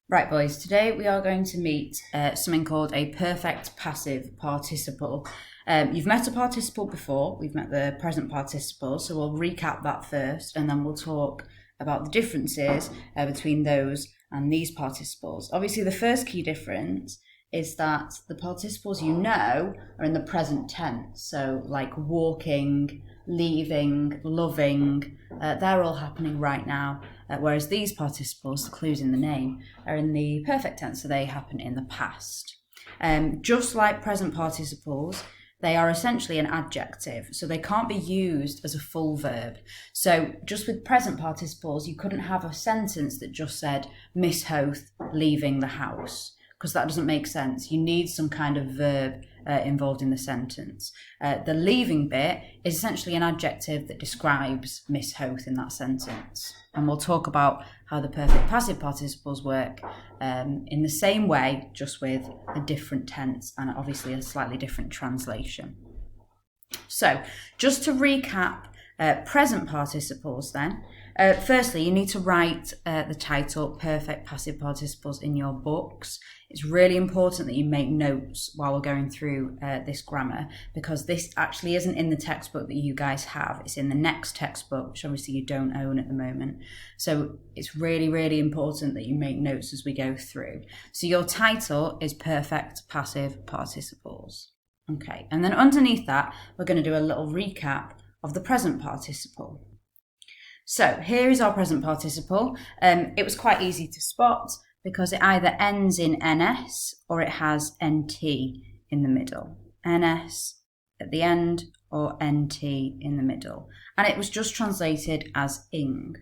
Right, boys, today we are going to meet something called a perfect passive participle. You've met a participle before, we've met the present participle, so we'll recap that first and then we'll talk about the differences between those and these participles. Obviously, the first key difference is that the participles you know are in the present tense, so like walking, leaving, loving, they're all happening right now, whereas these participles, the clues in the name, are in the perfect tense, so they happen in the past. Just like present participles, they are essentially an adjective, so they can't be used as a full verb. So just with present participles, you couldn't have a sentence that just said Miss Hoth leaving the house, because that doesn't make sense. You need some kind of verb involved in the sentence. The leaving bit is essentially an adjective that describes Miss Hoth in that sentence. And we'll talk about how the perfect passive participles work in the same way, just with a different tense and obviously a slightly different translation. So just to recap present participles then, firstly, you need to write the title Perfect Passive Participles in your books. It's really important that you make notes while we're going through this grammar, because this actually isn't in the textbook that you guys have. It's in the next textbook, which obviously you don't own at the moment. So it's really, really important that you make notes as we go through. So your title is Perfect Passive Participles. Okay, and then underneath that, we're going to do a little recap of the present participle. So here is our present participle. It was quite easy to spot because it either ends in ns or it has nt in the middle. Ns at the end or nt in the middle. And it was just translated as ing.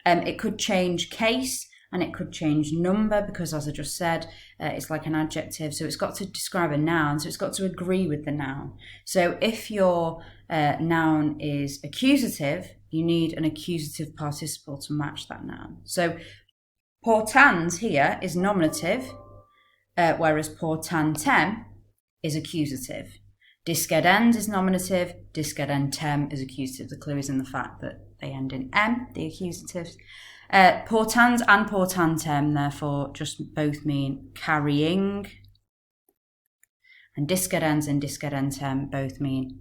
It could change case and it could change number because, as I just said, it's like an adjective. So it's got to describe a noun, so it's got to agree with the noun. So if your noun is accusative, you need an accusative participle to match that noun. So portans here is nominative, whereas portantem is accusative. Discedens is nominative, discedentem is accusative. The clue is in the fact that they end in m, the accusatives. Portans and portantem, therefore, just both mean carrying. And discedens and discedentem both mean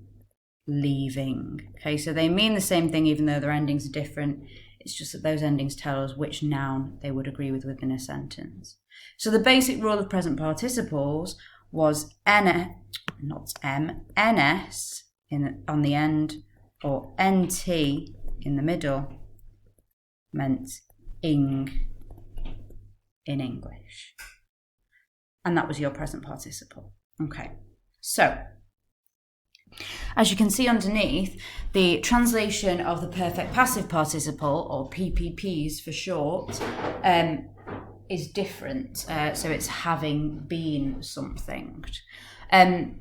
leaving. Okay, so they mean the same thing even though their endings are different. It's just that those endings tell us which noun they would agree with within a sentence. So the basic rule of present participles was not m, ns on the end or nt in the middle meant ing in English. And that was your present participle. Okay, so as you can see underneath, the translation of the perfect passive participle, or PPPs for short, is different. So it's having been something.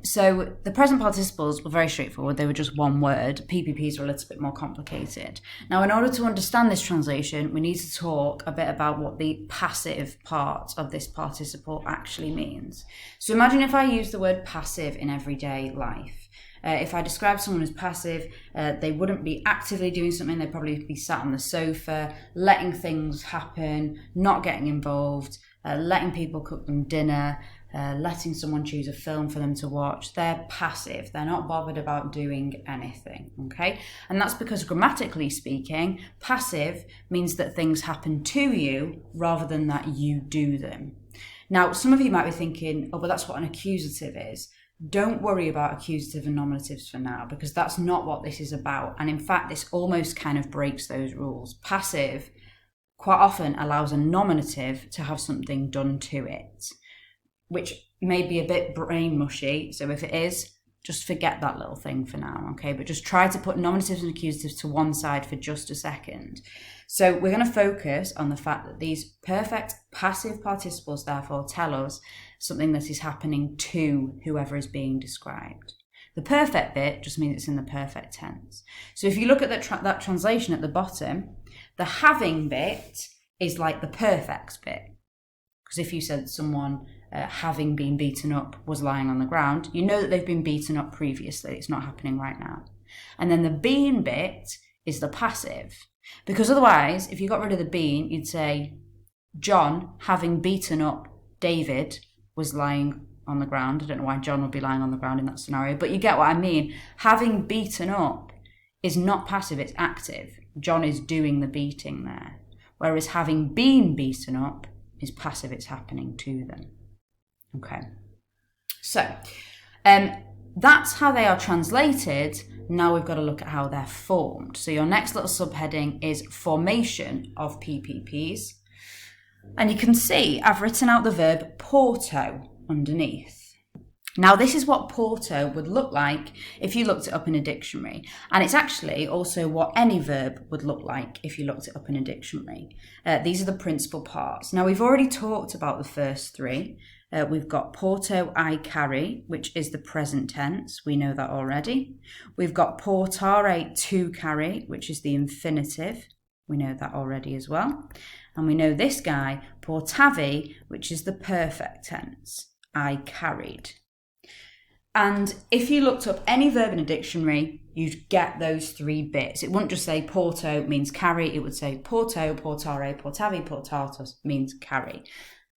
So the present participles were very straightforward. They were just one word. PPPs were a little bit more complicated. Now, in order to understand this translation, we need to talk a bit about what the passive part of this participle actually means. So imagine if I use the word passive in everyday life. If I describe someone as passive, they wouldn't be actively doing something. They'd probably be sat on the sofa, letting things happen, not getting involved, letting people cook them dinner, letting someone choose a film for them to watch. They're passive. They're not bothered about doing anything, okay? And that's because grammatically speaking, passive means that things happen to you rather than that you do them. Now, some of you might be thinking, oh, but that's what an accusative is. Don't worry about accusative and nominatives for now, because that's not what this is about. And in fact, this almost kind of breaks those rules. Passive quite often allows a nominative to have something done to it, which may be a bit brain mushy. So if it is, just forget that little thing for now, okay? But just try to put nominatives and accusatives to one side for just a second. So we're going to focus on the fact that these perfect passive participles therefore tell us something that is happening to whoever is being described. The perfect bit just means it's in the perfect tense. So if you look at that translation at the bottom, the having bit is like the perfect bit. Because if you said someone having been beaten up was lying on the ground, you know that they've been beaten up previously. It's not happening right now. And then the being bit is the passive. Because otherwise, if you got rid of the being, you'd say John, having beaten up David, was lying on the ground. I don't know why John would be lying on the ground in that scenario, but you get what I mean. Having beaten up is not passive, it's active. John is doing the beating there. Whereas having been beaten up is passive, it's happening to them. Okay. So, that's how they are translated. Now we've got to look at how they're formed. So your next little subheading is formation of PPPs. And you can see I've written out the verb porto underneath. Now this is what porto would look like if you looked it up in a dictionary. And it's actually also what any verb would look like if you looked it up in a dictionary. These are the principal parts. Now we've already talked about the first three. We've got porto I carry, which is the present tense. We know that already. We've got portare to carry, which is the infinitive. We know that already as well. And we know this guy, portavi, which is the perfect tense. I carried. And if you looked up any verb in a dictionary, you'd get those three bits. It wouldn't just say porto means carry. It would say porto, portare, portavi, portatus means carry.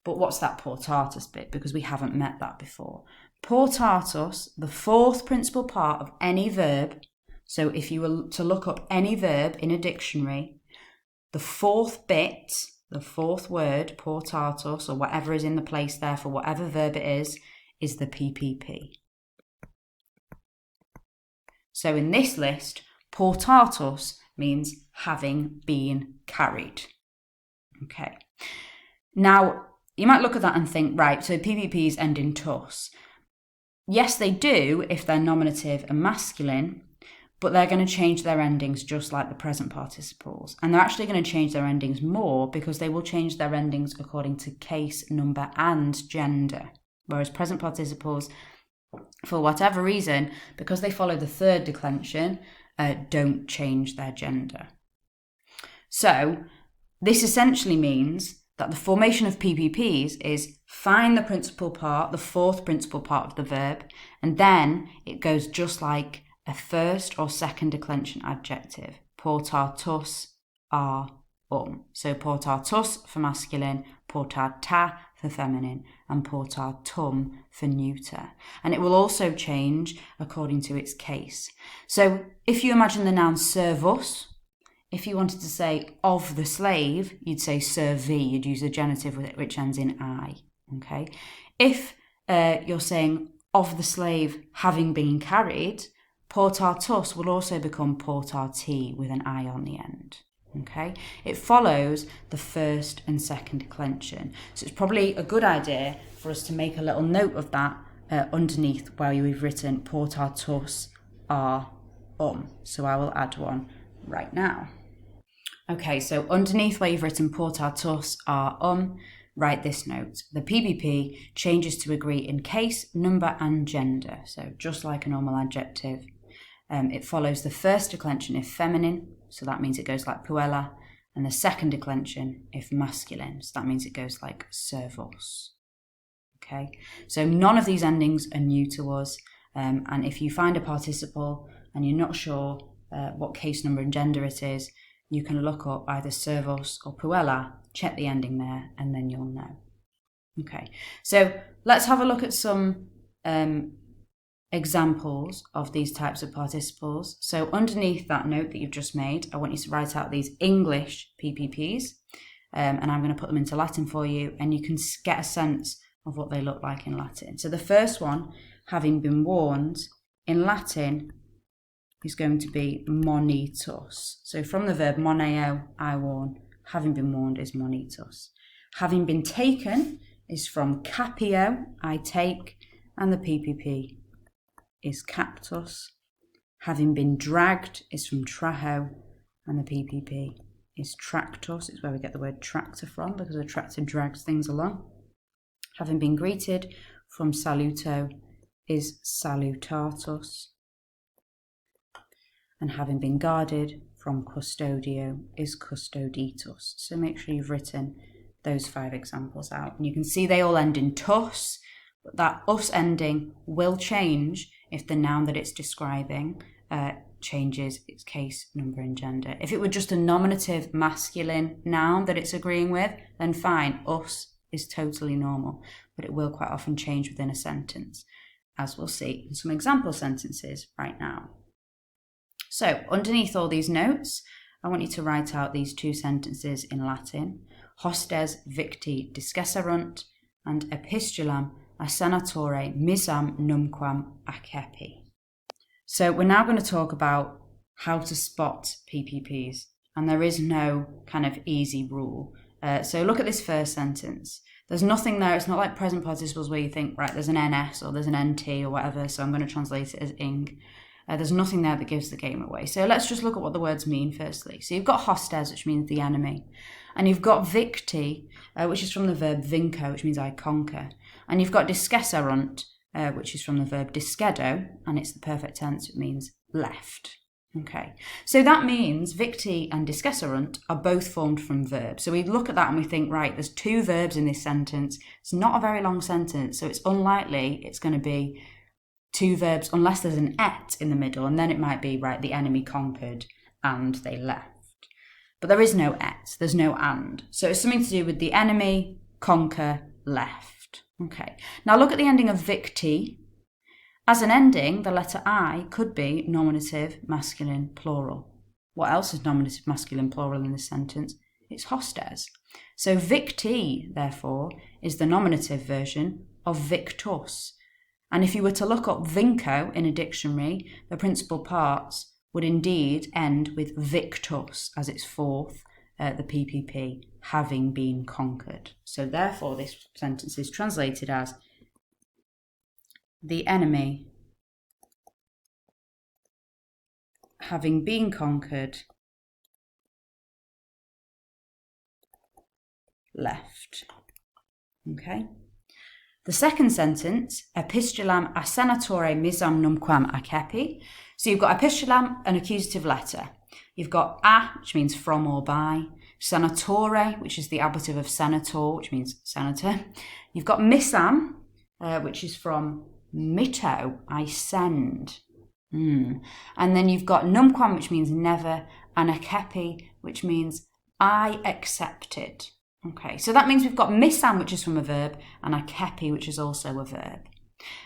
But what's that portatus bit? Because we haven't met that before. Portatus, the fourth principal part of any verb. So if you were to look up any verb in a dictionary, the fourth bit, the fourth word, portatus, or whatever is in the place there for whatever verb it is the PPP. So in this list, portatus means having been carried. Okay. Now, you might look at that and think, right, so PPPs end in tus. Yes, they do if they're nominative and masculine, but they're going to change their endings just like the present participles. And they're actually going to change their endings more because they will change their endings according to case, number, and gender. Whereas present participles, for whatever reason, because they follow the third declension, don't change their gender. So this essentially means that the formation of PPPs is find the principal part, the fourth principal part of the verb, and then it goes just like a first or second declension adjective. Portatus are So portatus for masculine, portata for feminine, and portatum for neuter. And it will also change according to its case. So if you imagine the noun servus, if you wanted to say of the slave, you'd say servi, you'd use a genitive which ends in I, okay? If you're saying of the slave having been carried, portatus will also become portati with an I on the end, okay? It follows the first and second declension. So it's probably a good idea for us to make a little note of that underneath where we've written portatus are So I will add one right now. Okay, so underneath where you've written portatus are write this note. The PPP changes to agree in case, number, and gender. So just like a normal adjective. It follows the first declension if feminine, so that means it goes like puella, and the second declension if masculine, so that means it goes like servus. Okay, so none of these endings are new to us, and if you find a participle and you're not sure what case, number, and gender it is, you can look up either servus or puella, check the ending there, and then you'll know. Okay, so let's have a look at some examples of these types of participles. So underneath that note that you've just made, I want you to write out these English PPPs, and I'm going to put them into Latin for you, and you can get a sense of what they look like in Latin. So the first one, having been warned, in Latin is going to be monitus. So from the verb moneo, I warn, having been warned is monitus. Having been taken is from capio, I take, and the PPP is captus. Having been dragged is from traho, and the PPP is tractus. It's where we get the word tractor from, because a tractor drags things along. Having been greeted from saluto is salutatus. And having been guarded from custodio is custoditus. So make sure you've written those 5 examples out. And you can see they all end in tus, but that us ending will change if the noun that it's describing changes its case, number and gender. If it were just a nominative masculine noun that it's agreeing with, then fine, us is totally normal, but it will quite often change within a sentence, as we'll see in some example sentences right now. So underneath all these notes, I want you to write out these two sentences in Latin: hostes victi discesserunt, and epistulam a senatore misam numquam accepi. So we're now going to talk about how to spot PPPs, and there is no kind of easy rule. So look at this first sentence. There's nothing there. It's not like present participles where you think, right, there's an NS or there's an NT or whatever, so I'm going to translate it as ing. There's nothing there that gives the game away. So let's just look at what the words mean firstly. So you've got hostes, which means the enemy. And you've got victi, which is from the verb vinco, which means I conquer. And you've got discesserunt, which is from the verb discedo, and it's the perfect tense, it means left. Okay, so that means victi and discesserunt are both formed from verbs. So we look at that and we think, right, there's two verbs in this sentence. It's not a very long sentence, so it's unlikely it's going to be two verbs unless there's an et in the middle, and then it might be, right, the enemy conquered and they left. But there is no et, there's no and. So it's something to do with the enemy, conquer, left. Okay, now look at the ending of victi. As an ending, the letter I could be nominative, masculine, plural. What else is nominative, masculine, plural in this sentence? It's hostes. So victi, therefore, is the nominative version of victus. And if you were to look up vinco in a dictionary, the principal parts would indeed end with victus as its fourth, the PPP, having been conquered. So therefore, this sentence is translated as the enemy having been conquered left. Okay. The second sentence, epistulam a senatore misam numquam accepi. So you've got epistulam, an accusative letter. You've got a, which means from or by. Senatore, which is the ablative of senator, which means senator. You've got misam, which is from mitto, I send. And then you've got numquam, which means never, and accepi, which means I accepted. Okay, so that means we've got misam, which is from a verb, and accepi, which is also a verb.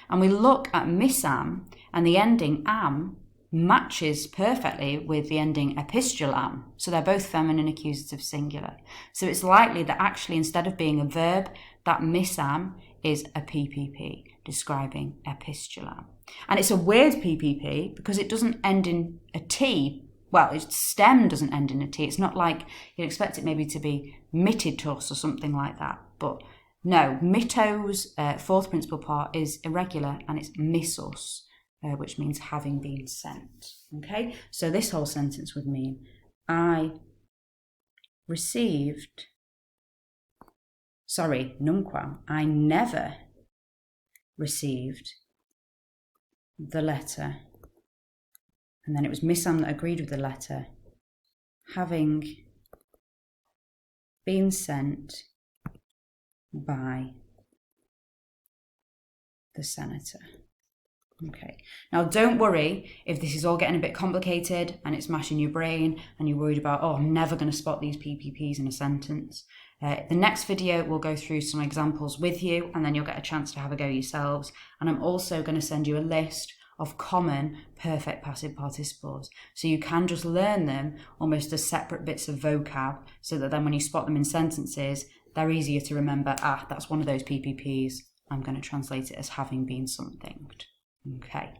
And we look at misam, and the ending am matches perfectly with the ending epistulam. So they're both feminine accusative singular. So it's likely that actually instead of being a verb, that misam is a PPP describing epistulam. And it's a weird PPP because it doesn't end in a T. Well, its stem doesn't end in a T. It's not like you'd expect it maybe to be mittitus or something like that. But no, mitto's fourth principal part is irregular and it's missus, which means having been sent. Okay, so this whole sentence would mean I received, numquam, I never received the letter. And then it was misam that agreed with the letter, having been sent by the senator. Okay, now don't worry if this is all getting a bit complicated and it's mashing your brain and you're worried about, oh, I'm never going to spot these PPPs in a sentence. The next video will go through some examples with you and then you'll get a chance to have a go yourselves. And I'm also going to send you a list of common perfect passive participles. So you can just learn them almost as separate bits of vocab so that then when you spot them in sentences, they're easier to remember. Ah, that's one of those PPPs. I'm going to translate it as having been something. Okay.